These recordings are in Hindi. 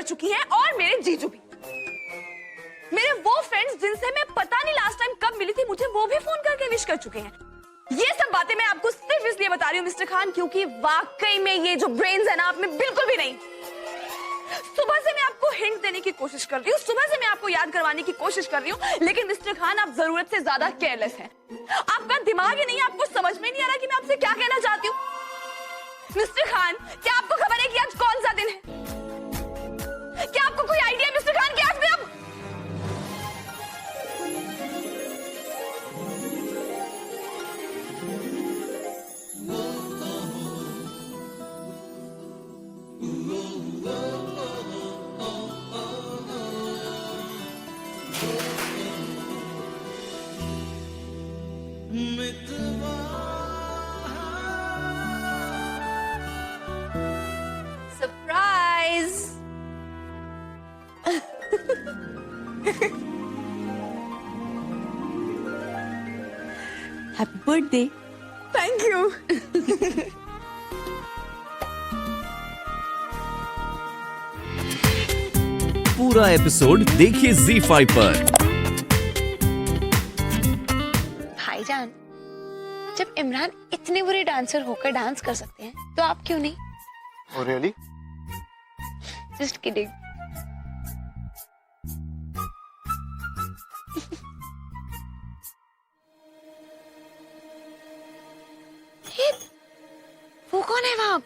चुकी हैं और मेरे जीजू भी। मेरे वो फ्रेंड्स जिनसे मैं पता नहीं लास्ट टाइम कब मिली थी, मुझे वो भी फोन करके विश कर चुके हैं। ये सब बातें मैं आपको सिर्फ इसलिए बता रही हूँ मिस्टर खान, क्योंकि वाकई में ये जो ब्रेन्स है ना आप में बिल्कुल भी नहीं। सुबह से मैं आपको हिंट देने की कोशिश कर रही हूँ, सुबह से मैं आपको याद करवाने की कोशिश कर रही हूँ, लेकिन मिस्टर खान आप जरूरत से ज्यादा केयरलेस हैं। आपका दिमाग ही नहीं है, आपको समझ में नहीं आ रहा कि मैं आपसे क्या कहना चाहती हूँ। मिस्टर खान, क्या आपको खबर है कि आज कौन सा दिन है? क्या आपको कोई आइडिया है मिस्टर खान कि आज मैं अब surprise. Happy birthday. Thank you. पूरा एपिसोड देखिए ZEE5 पर। भाईजान, जब इमरान इतने बुरे डांसर होकर डांस कर सकते हैं तो आप क्यों नहीं? Oh, really? Just kidding. वो कौन है वहां?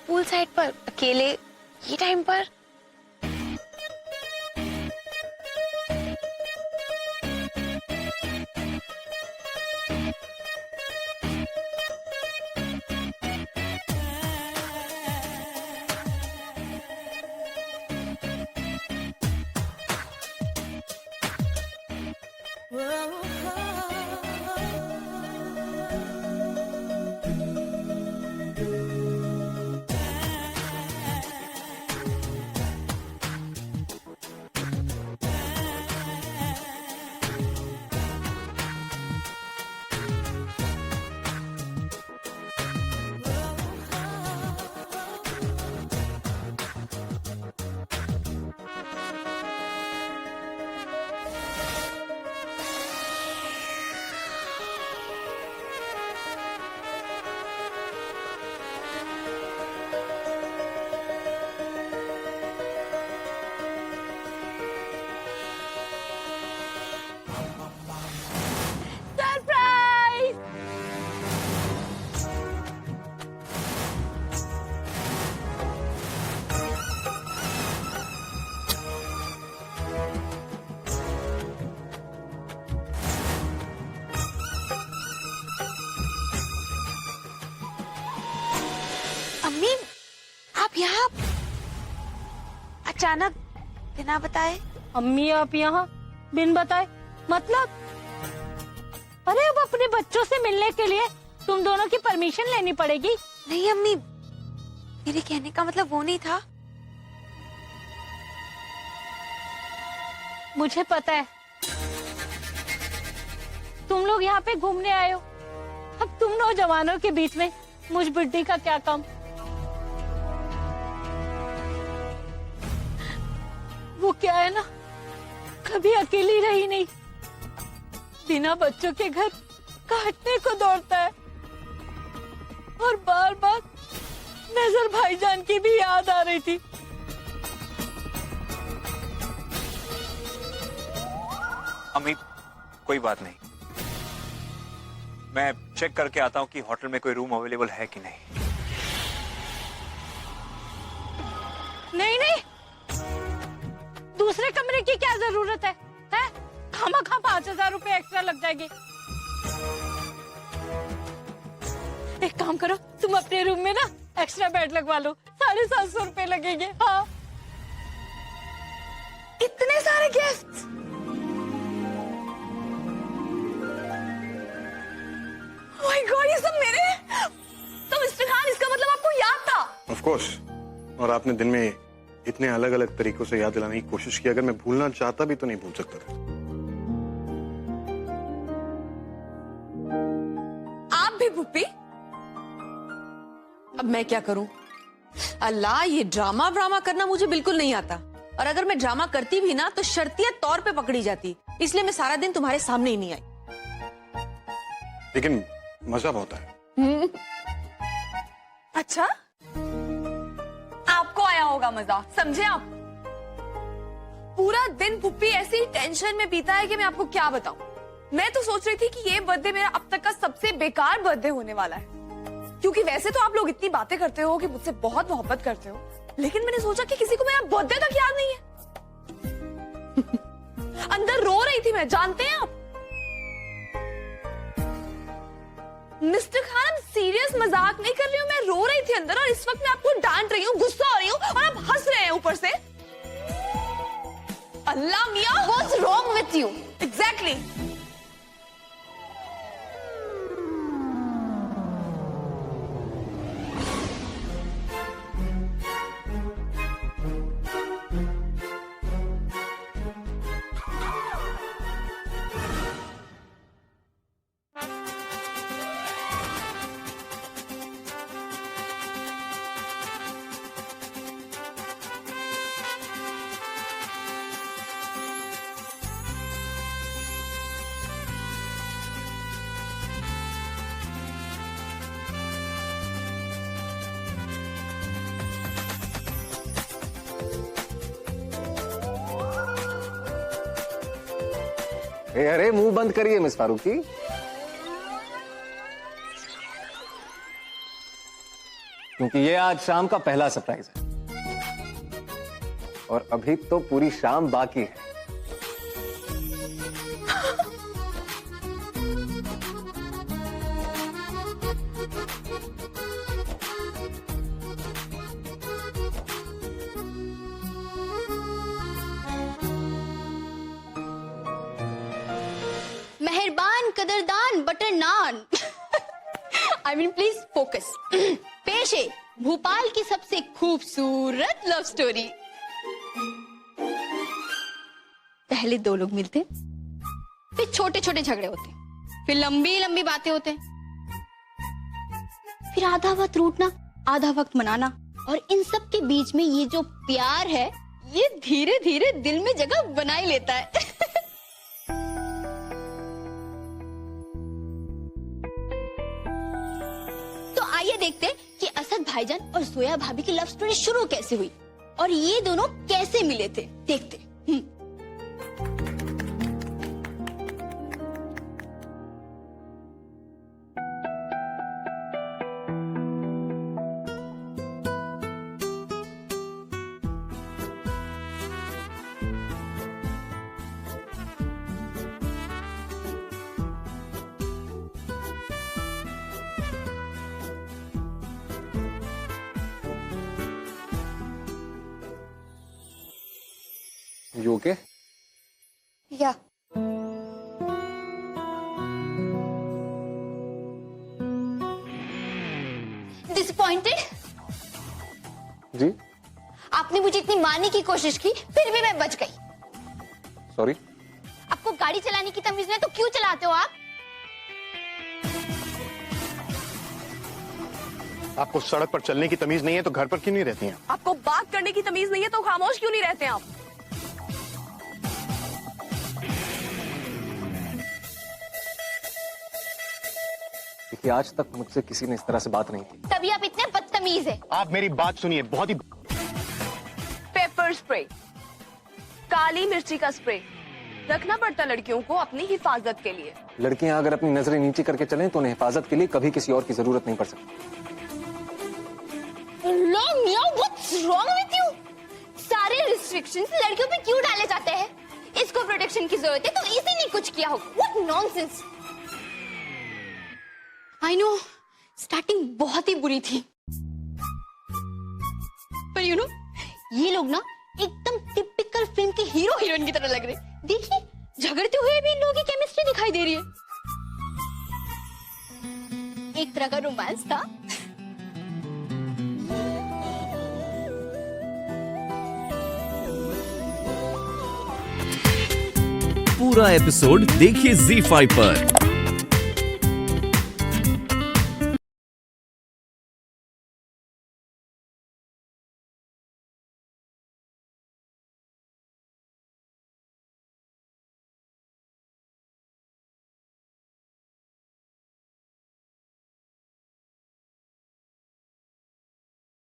पूल साइड पर अकेले ये टाइम पर? अम्मी, आप यहाँ अचानक बिना बताए? अम्मी आप यहाँ बिन बताए मतलब? अरे अब अपने बच्चों से मिलने के लिए तुम दोनों की परमिशन लेनी पड़ेगी। नहीं अम्मी, मेरे कहने का मतलब वो नहीं था। मुझे पता है तुम लोग यहाँ पे घूमने आए हो, अब तुम नौजवानों के बीच में मुझ बुड्ढी का क्या काम। वो क्या है ना, कभी अकेली रही नहीं, बिना बच्चों के घर काटने को दौड़ता है और बार बार नजर भाईजान की भी याद आ रही थी। अम्मी, कोई बात नहीं, मैं चेक करके आता हूँ कि होटल में कोई रूम अवेलेबल है कि नहीं। नहीं नहीं, दूसरे कमरे की क्या जरूरत है? खामखा 5,000 रुपए एक्स्ट्रा लग जाएंगे। एक काम करो, तुम अपने रूम में ना एक्स्ट्रा बेड लगवा लो, 750 रुपए लगेंगे। हाँ, इतने सारे गेस्ट्स। माय गॉड, ये सब मेरे? तो मिस्टर खान, इसका मतलब आपको याद था? ऑफ कोर्स, और आपने दिन में इतने अलग अलग तरीकों से याद दिलाने की कोशिश की, अगर मैं भूलना चाहता भी तो नहीं भूल सकता था। आप भी पुप्पी? अब मैं क्या करूं? अल्लाह, ये ड्रामा ड्रामा करना मुझे बिल्कुल नहीं आता, और अगर मैं ड्रामा करती भी ना तो शर्तिया तौर पे पकड़ी जाती, इसलिए मैं सारा दिन तुम्हारे सामने ही नहीं आई। लेकिन मजा बहुत है। अच्छा, आपको आया होगा मजा, समझे आप? पूरा दिन पुप्पी ऐसी टेंशन में बीता है कि मैं आपको क्या बताऊं। मैं तो सोच रही थी कि ये बर्थडे मेरा अब तक का सबसे बेकार बर्थडे होने वाला है, क्योंकि वैसे तो आप लोग इतनी बातें करते हो कि मुझसे बहुत मोहब्बत करते हो, लेकिन मैंने सोचा कि किसी को मेरा बर्थडे तक याद नहीं है। अंदर रो रही थी मैं, जानते हैं आप? मिस्टर खान, हम सीरियस मजाक नहीं कर रही हूँ, मैं रो रही थी अंदर, और इस वक्त मैं आपको डांट रही हूँ, गुस्सा हो रही हूँ, और आप हंस रहे हैं ऊपर से। अल्लाह मियां, what's wrong with you? Exactly. अरे मुंह बंद करिए मिस फारूकी। क्योंकि ये आज शाम का पहला सरप्राइज है और अभी तो पूरी शाम बाकी है। मेहरबान कदरदान butter naan. I mean please focus. पेश है भोपाल की सबसे खूबसूरत लव स्टोरी। पहले दो लोग मिलते, फिर छोटे छोटे झगड़े होते, फिर लंबी लंबी बातें होते, फिर आधा वक्त रूठना, आधा वक्त मनाना, और इन सब के बीच में ये जो प्यार है ये धीरे धीरे दिल में जगह बना ही लेता है। आइए देखते हैं कि असद भाईजान और जोया भाभी की लव स्टोरी शुरू कैसे हुई और ये दोनों कैसे मिले थे। देखते। You okay? या डिसअपॉइंटेड? जी? आपने मुझे इतनी मारने की कोशिश की फिर भी मैं बच गई। सॉरी। आपको गाड़ी चलाने की तमीज नहीं तो क्यों चलाते हो आप? आपको सड़क पर चलने की तमीज नहीं है तो घर पर क्यों नहीं रहती हैं? आपको बात करने की तमीज नहीं है तो खामोश क्यों नहीं रहते हैं आप? देखिए, आज तक मुझसे किसी ने इस तरह से बात नहीं की। तभी आप इतने बदतमीज है। आप मेरी बात सुनिए, बहुत ही पेपर स्प्रे, काली मिर्ची का स्प्रे रखना पड़ता लड़कियों को अपनी हिफाजत के लिए। लड़कियां अगर अपनी नजरें नीचे करके चलें तो उन्हें हिफाजत के लिए कभी किसी और की जरूरत नहीं पड़ सकती। What's wrong with you? सारे रिस्ट्रिक्शंस लड़कियों पे क्यों डाले जाते हैं? इसको प्रोटेक्शन की जरूरत है तो इसी ने कुछ किया हो। What nonsense! I know, starting बहुत ही बुरी थी, पर you know, ये लोग ना एकदम टिपिकल फिल्म के हीरो हीरोइन की तरह लग रहे। देखिए, झगड़ते हुए भी इन लोगों की केमिस्ट्री दिखाई दे रही है। एक तरह का रोमांस था। पूरा एपिसोड देखिए ZEE5 पर।